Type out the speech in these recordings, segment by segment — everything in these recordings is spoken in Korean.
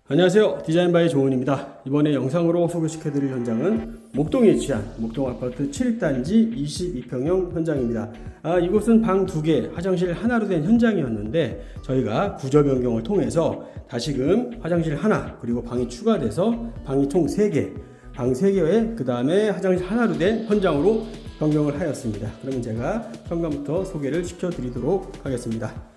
안녕하세요. 디자인바의 조은입니다. 이번에 영상으로 소개시켜드릴 현장은 목동에 위치한 목동아파트 7단지 22평형 현장입니다. 이곳은 방 2개, 화장실 하나로 된 현장이었는데 저희가 구조 변경을 통해서 다시금 화장실 하나, 그리고 방이 추가돼서 방이 총 3개, 방 3개에 그 다음에 화장실 하나로 된 현장으로 변경을 하였습니다. 그러면 제가 현관부터 소개를 시켜드리도록 하겠습니다.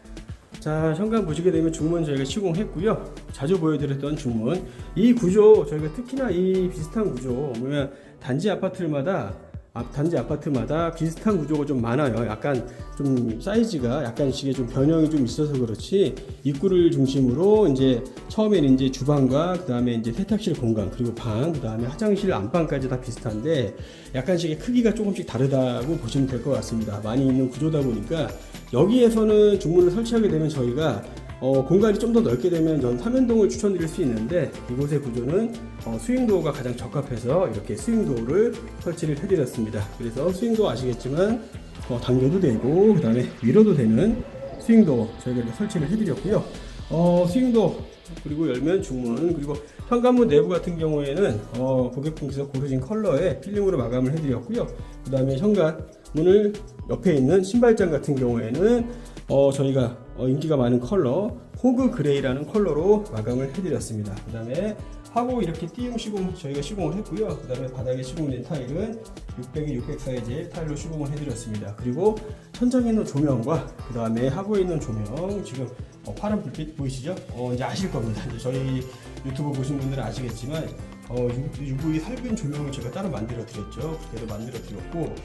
자, 현관 보시게 되면 중문 저희가 시공했고요. 자주 보여드렸던 중문. 이 구조 저희가 특히나 이 비슷한 구조 뭐냐면 단지 아파트마다 비슷한 구조가 좀 많아요. 약간 좀 사이즈가 약간씩의 좀 변형이 좀 있어서 그렇지, 입구를 중심으로 이제 처음에는 이제 주방과 그 다음에 이제 세탁실 공간, 그리고 방, 그 다음에 화장실 안방까지 다 비슷한데 약간씩의 크기가 조금씩 다르다고 보시면 될 것 같습니다. 많이 있는 구조다 보니까 여기에서는 중문을 설치하게 되면 저희가 공간이 좀 더 넓게 되면 전 삼연동을 추천드릴 수 있는데, 이곳의 구조는 스윙도어가 가장 적합해서 이렇게 스윙도어를 설치를 해드렸습니다. 그래서 스윙도어 아시겠지만 당겨도 되고 그 다음에 위로도 되는 스윙도어 저희가 이렇게 설치를 해드렸고요. 스윙도어 그리고 열면 중문, 그리고 현관문 내부 같은 경우에는 고객분께서 고르신 컬러의 필름으로 마감을 해드렸고요. 그 다음에 현관문을 옆에 있는 신발장 같은 경우에는 저희가 인기가 많은 컬러 호그 그레이라는 컬러로 마감을 해드렸습니다. 그 다음에 하고 이렇게 띄움 시공 저희가 시공을 했고요. 그 다음에 바닥에 시공된 타일은 600에 600 사이즈의 타일로 시공을 해드렸습니다. 그리고 천장에 있는 조명과 그 다음에 하부에 있는 조명, 지금 파란 불빛 보이시죠? 이제 아실 겁니다. 이제 저희 유튜브 보신 분들은 아시겠지만 UV 살균 조명을 제가 따로 만들어 드렸죠. 그때도 만들어 드렸고,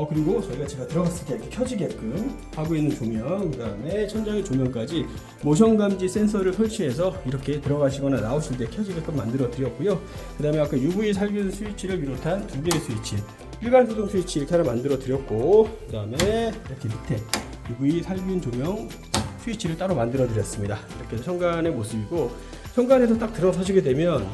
그리고 저희가 제가 들어갔을 때 이렇게 켜지게끔 하고 있는 조명, 그 다음에 천장의 조명까지 모션 감지 센서를 설치해서 이렇게 들어가시거나 나오실 때 켜지게끔 만들어 드렸고요. 그 다음에 아까 UV 살균 스위치를 비롯한 2개의 스위치, 일반 소등 스위치 이렇게 하나 만들어 드렸고, 그 다음에 이렇게 밑에 UV 살균 조명 스위치를 따로 만들어 드렸습니다. 이렇게 해서 현관의 모습이고, 현관에서 딱 들어서시게 되면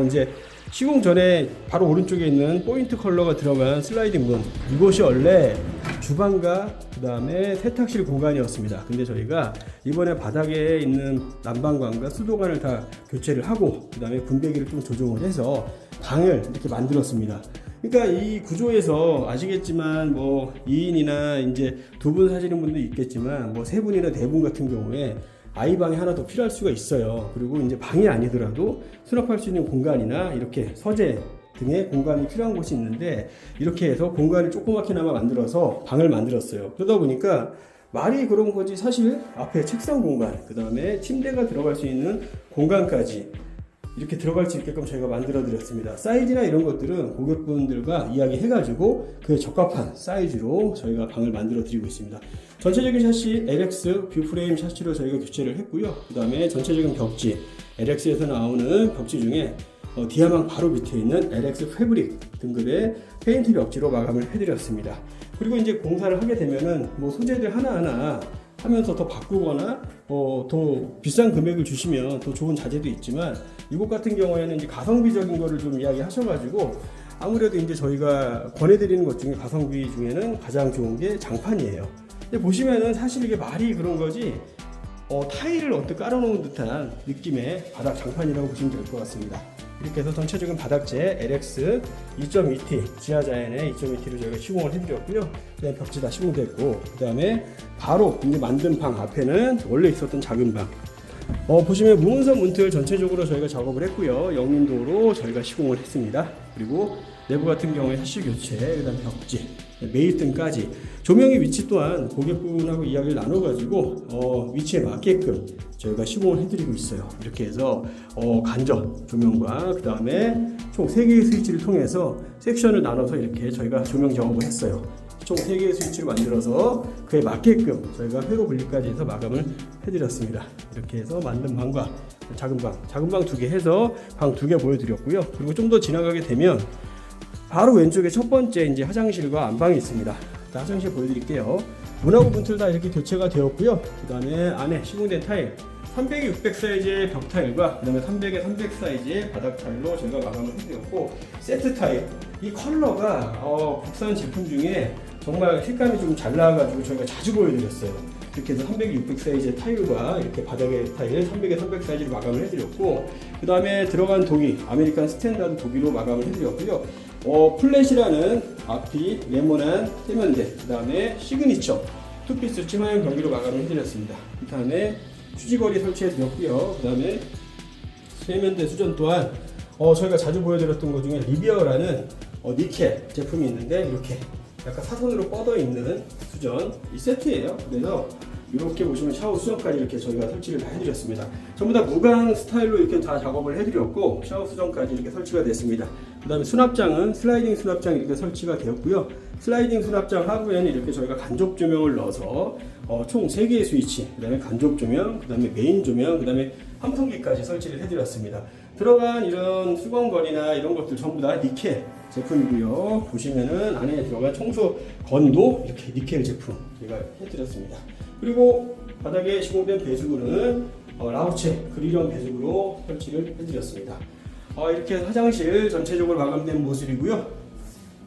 이제 시공 전에 바로 오른쪽에 있는 포인트 컬러가 들어간 슬라이딩 문, 이곳이 원래 주방과 그 다음에 세탁실 공간이었습니다. 근데 저희가 이번에 바닥에 있는 난방관과 수도관을 다 교체를 하고 그 다음에 분배기를 좀 조정을 해서 방을 이렇게 만들었습니다. 그러니까 이 구조에서 아시겠지만 2인이나 이제 2분 사시는 분도 있겠지만 3분이나 4분 같은 경우에 아이방이 하나 더 필요할 수가 있어요. 그리고 이제 방이 아니더라도 수납할 수 있는 공간이나 이렇게 서재 등의 공간이 필요한 곳이 있는데, 이렇게 해서 공간을 조그맣게나마 만들어서 방을 만들었어요. 그러다 보니까 말이 그런 거지 사실 앞에 책상 공간, 그 다음에 침대가 들어갈 수 있는 공간까지 이렇게 들어갈 수 있게끔 저희가 만들어 드렸습니다. 사이즈나 이런 것들은 고객분들과 이야기해가지고 그에 적합한 사이즈로 저희가 방을 만들어 드리고 있습니다. 전체적인 샤시 LX 뷰프레임 샤시로 저희가 교체를 했고요. 그 다음에 전체적인 벽지, LX에서 나오는 벽지 중에 디아망 바로 밑에 있는 LX 패브릭 등급의 페인트 벽지로 마감을 해드렸습니다. 그리고 이제 공사를 하게 되면은 소재들 하나하나 하면서 더 바꾸거나 더 비싼 금액을 주시면 더 좋은 자재도 있지만, 이곳 같은 경우에는 이제 가성비적인 거를 좀 이야기하셔가지고 아무래도 이제 저희가 권해드리는 것 중에 가성비 중에는 가장 좋은 게 장판이에요. 근데 보시면은 사실 이게 말이 그런 거지 타일을 언뜻 깔아놓은 듯한 느낌의 바닥 장판이라고 보시면 될 것 같습니다. 이렇게 해서 전체적인 바닥재 LX 2.2T 지하 자연의 2.2T로 저희가 시공을 해드렸고요. 그다음에 벽지 다 시공됐고, 그 다음에 바로 이제 만든 방 앞에는 원래 있었던 작은 방. 보시면 무문선 문틀 전체적으로 저희가 작업을 했고요. 영인도로 저희가 시공을 했습니다. 그리고 내부 같은 경우에 샤시 교체, 그다음 벽지, 매일등까지 조명의 위치 또한 고객분하고 이야기를 나눠가지고 위치에 맞게끔 저희가 시공을 해드리고 있어요. 이렇게 해서 간접 조명과 그 다음에 총 3개의 스위치를 통해서 섹션을 나눠서 이렇게 저희가 조명 작업을 했어요. 총 3개의 스위치를 만들어서 그에 맞게끔 저희가 회로 분리까지 해서 마감을 해드렸습니다. 이렇게 해서 만든 방과 작은 방 2개 해서 방 2개 보여드렸고요. 그리고 좀 더 지나가게 되면 바로 왼쪽에 첫 번째 이제 화장실과 안방이 있습니다. 화장실 보여드릴게요. 문하고 문틀 다 이렇게 교체가 되었고요. 그 다음에 안에 시공된 타일 300에 600 사이즈의 벽 타일과 그 다음에 300에 300 사이즈의 바닥 타일로 저희가 마감을 해드렸고, 세트 타일 이 컬러가 국산 제품 중에 정말 색감이 좀 잘 나와가지고 저희가 자주 보여드렸어요. 이렇게 해서 300에 600 사이즈의 타일과 이렇게 바닥의 타일 300에 300 사이즈로 마감을 해드렸고, 그 다음에 들어간 도기 아메리칸 스탠다드 도기로 마감을 해드렸고요. 플랫이라는 앞이 네모난 세면대, 그 다음에 시그니처 투피스 치마형 경기로 마감을 해드렸습니다. 그 다음에 휴지거리 설치해드렸고요. 그 다음에 세면대 수전 또한 저희가 자주 보여드렸던 것 중에 리비어라는 니켈 제품이 있는데, 이렇게 약간 사선으로 뻗어 있는 수전 이 세트예요. 그래서 이렇게 보시면 샤워 수전까지 이렇게 저희가 설치를 다 해드렸습니다. 전부 다 무광 스타일로 이렇게 다 작업을 해드렸고, 샤워 수전까지 이렇게 설치가 됐습니다. 그 다음에 수납장은 슬라이딩 수납장 이렇게 설치가 되었고요. 슬라이딩 수납장 하부에는 이렇게 저희가 간접 조명을 넣어서 총 3개의 스위치, 그 다음에 간접 조명, 그 다음에 메인 조명, 그 다음에 환풍기까지 설치를 해드렸습니다. 들어간 이런 수건걸이나 이런 것들 전부 다 니켈 제품이고요. 보시면은 안에 들어간 청소 건도 이렇게 니켈 제품 제가 해드렸습니다. 그리고 바닥에 시공된 배수구는 라우체 그릴형 배수구로 설치를 해드렸습니다. 이렇게 화장실 전체적으로 마감된 모습이고요.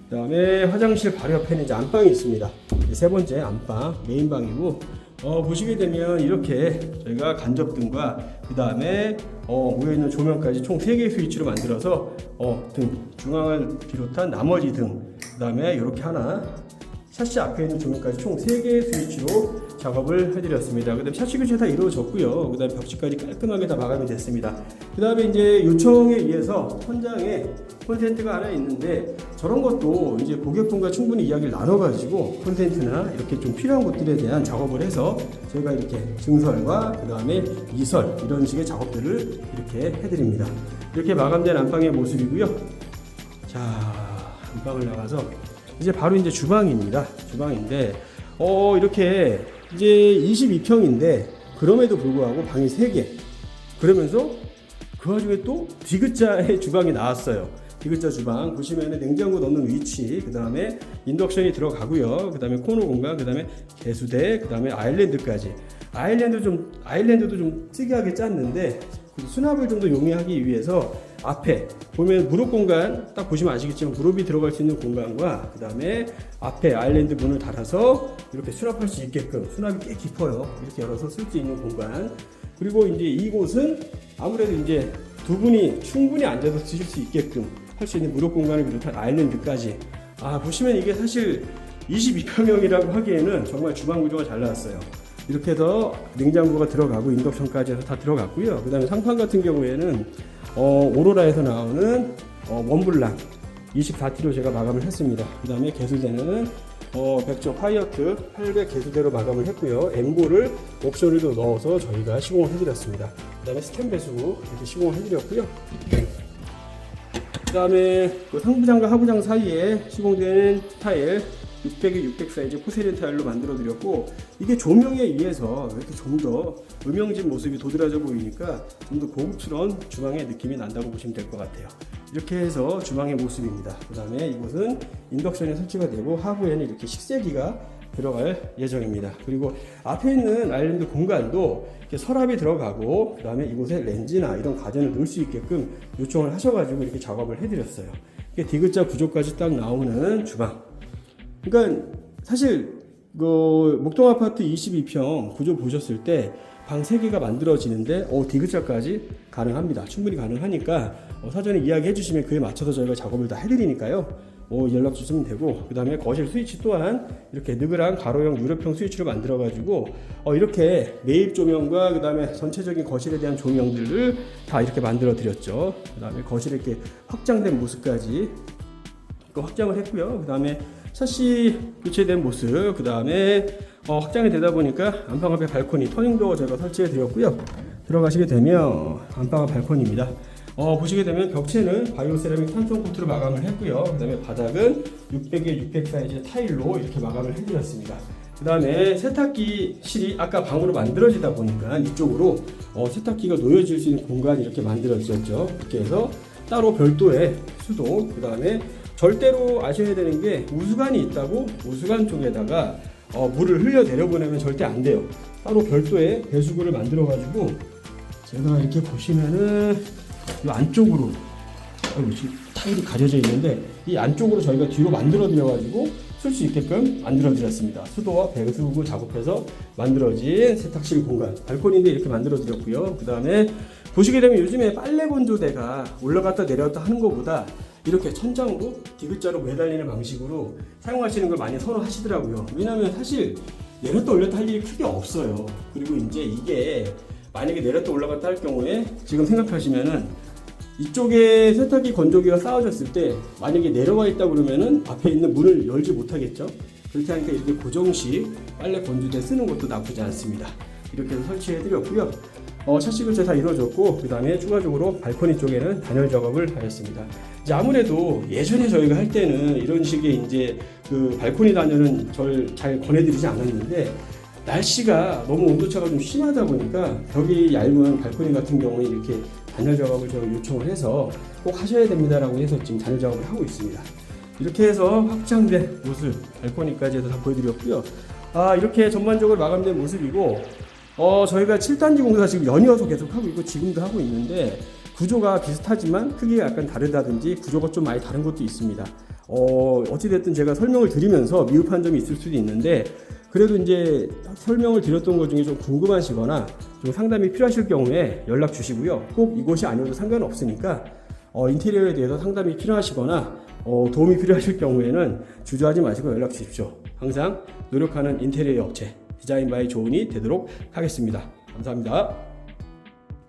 그 다음에 화장실 바로 옆에는 이제 안방이 있습니다. 세 번째 안방, 메인방이고, 보시게 되면 이렇게 저희가 간접등과 그 다음에 모여있는 조명까지 총 3개의 스위치로 만들어서 등, 중앙을 비롯한 나머지 등, 그 다음에 이렇게 하나, 샤시 앞에 있는 조명까지 총 3개의 스위치로 작업을 해드렸습니다. 그 다음에 샤시 교체 다 이루어졌고요. 그 다음에 벽지까지 깔끔하게 다 마감이 됐습니다. 그 다음에 이제 요청에 의해서 천장에 콘센트가 하나 있는데, 저런 것도 이제 고객분과 충분히 이야기를 나눠가지고 콘센트나 이렇게 좀 필요한 것들에 대한 작업을 해서 저희가 이렇게 증설과 그 다음에 이설 이런 식의 작업들을 이렇게 해드립니다. 이렇게 마감된 안방의 모습이고요. 자, 안방을 나가서 이제 바로 이제 주방입니다. 주방인데 이렇게 이제 22평인데 그럼에도 불구하고 방이 3개. 그러면서 그 와중에 또 디귿자의 주방이 나왔어요. 디귿자 주방 보시면은 냉장고 넣는 위치, 그 다음에 인덕션이 들어가고요. 그 다음에 코너 공간, 그 다음에 개수대, 그 다음에 아일랜드까지. 아일랜드도 좀 특이하게 짰는데 수납을 좀 더 용이하기 위해서 앞에 보면 무릎 공간 딱 보시면 아시겠지만 무릎이 들어갈 수 있는 공간과 그 다음에 앞에 아일랜드 문을 달아서 이렇게 수납할 수 있게끔, 수납이 꽤 깊어요. 이렇게 열어서 쓸 수 있는 공간. 그리고 이제 이곳은 아무래도 이제 두 분이 충분히 앉아서 쓰실 수 있게끔 할 수 있는 무릎 공간을 비롯한 아일랜드까지. 보시면 이게 사실 22평형이라고 하기에는 정말 주방 구조가 잘 나왔어요. 이렇게 해서 냉장고가 들어가고 인덕션까지 해서 다 들어갔고요. 그 다음에 상판 같은 경우에는 오로라에서 나오는 원블랑 24T로 제가 마감을 했습니다. 그 다음에 개수대는 백조 파이어트 800 개수대로 마감을 했고요. 엠고를 옵션을 또 넣어서 저희가 시공을 해드렸습니다. 그 다음에 스텐 배수구 이렇게 시공을 해드렸고요. 그 다음에 그 상부장과 하부장 사이에 시공된 타일 600에 600 사이즈 포세린 타일로 만들어 드렸고, 이게 조명에 의해서 이렇게 좀 더 음영진 모습이 도드라져 보이니까 좀 더 고급스러운 주방의 느낌이 난다고 보시면 될 것 같아요. 이렇게 해서 주방의 모습입니다. 그 다음에 이곳은 인덕션이 설치가 되고 하부에는 이렇게 식세기가 들어갈 예정입니다. 그리고 앞에 있는 아일랜드 공간도 이렇게 서랍이 들어가고, 그 다음에 이곳에 렌즈나 이런 가전을 넣을 수 있게끔 요청을 하셔가지고 이렇게 작업을 해드렸어요. 이게 디귿자 구조까지 딱 나오는 주방. 그러니까 사실 목동 아파트 22평 구조 보셨을 때 방 3개가 만들어지는데 디귿자까지 가능합니다. 충분히 가능하니까 사전에 이야기해 주시면 그에 맞춰서 저희가 작업을 다 해드리니까요. 연락 주시면 되고, 그 다음에 거실 스위치 또한 이렇게 느그랑 가로형 유럽형 스위치로 만들어 가지고 이렇게 매입 조명과 그 다음에 전체적인 거실에 대한 조명들을 다 이렇게 만들어 드렸죠. 그 다음에 거실에 이렇게 확장된 모습까지 확장을 했고요. 그 다음에 샤시 교체된 모습, 그 다음에 확장이 되다 보니까 안방 앞에 발코니 터닝도어 제가 설치해 드렸고요. 들어가시게 되면 안방 앞 발코니입니다. 보시게 되면 벽체는 바이오세라믹 탄성 코트로 마감을 했고요. 그 다음에 바닥은 600에 600 사이즈 타일로 이렇게 마감을 해드렸습니다. 그 다음에 세탁기실이 아까 방으로 만들어지다 보니까 이쪽으로 세탁기가 놓여질 수 있는 공간이 이렇게 만들어졌죠. 이렇게 해서 따로 별도의 수도, 그 다음에 절대로 아셔야 되는 게 우수관이 있다고 우수관 쪽에다가 물을 흘려 내려보내면 절대 안 돼요. 따로 별도의 배수구를 만들어 가지고 제가 이렇게 보시면은 이 안쪽으로 지금 타일이 가려져 있는데 이 안쪽으로 저희가 뒤로 만들어 드려 가지고 쓸 수 있게끔 만들어 드렸습니다. 수도와 배수구 작업해서 만들어진 세탁실 공간, 발코니인데 이렇게 만들어 드렸고요. 그 다음에 보시게 되면 요즘에 빨래 건조대가 올라갔다 내려갔다 하는 것보다 이렇게 천장으로 디귿자로 매달리는 방식으로 사용하시는 걸 많이 선호하시더라고요. 왜냐하면 사실 내렸다 올렸다 할 일이 크게 없어요. 그리고 이제 이게 만약에 내렸다 올라갔다 할 경우에 지금 생각하시면은 이쪽에 세탁기 건조기가 쌓아졌을 때 만약에 내려와 있다 그러면은 앞에 있는 문을 열지 못하겠죠. 그렇게 하니까 이렇게 고정식 빨래 건조대 쓰는 것도 나쁘지 않습니다. 이렇게 해서 설치해 드렸고요. 샤시 교체 다 이루어졌고, 그 다음에 추가적으로 발코니 쪽에는 단열 작업을 하였습니다. 이제 아무래도 예전에 저희가 할 때는 이런 식의 이제 그 발코니 단열은 잘 권해드리지 않았는데, 날씨가 너무 온도차가 좀 심하다 보니까 벽이 얇은 발코니 같은 경우에 이렇게 단열 작업을 제가 요청을 해서 꼭 하셔야 됩니다라고 해서 지금 단열 작업을 하고 있습니다. 이렇게 해서 확장된 모습, 발코니까지 해서 다 보여드렸고요. 이렇게 전반적으로 마감된 모습이고, 저희가 7단지 공사 지금 연이어서 계속 하고 있고 지금도 하고 있는데 구조가 비슷하지만 크기가 약간 다르다든지 구조가 좀 많이 다른 것도 있습니다. 어찌됐든 제가 설명을 드리면서 미흡한 점이 있을 수도 있는데, 그래도 이제 설명을 드렸던 것 중에 좀 궁금하시거나 좀 상담이 필요하실 경우에 연락 주시고요. 꼭 이곳이 아니어도 상관없으니까 인테리어에 대해서 상담이 필요하시거나 도움이 필요하실 경우에는 주저하지 마시고 연락 주십시오. 항상 노력하는 인테리어 업체 디자인 바이 조은이 되도록 하겠습니다. 감사합니다.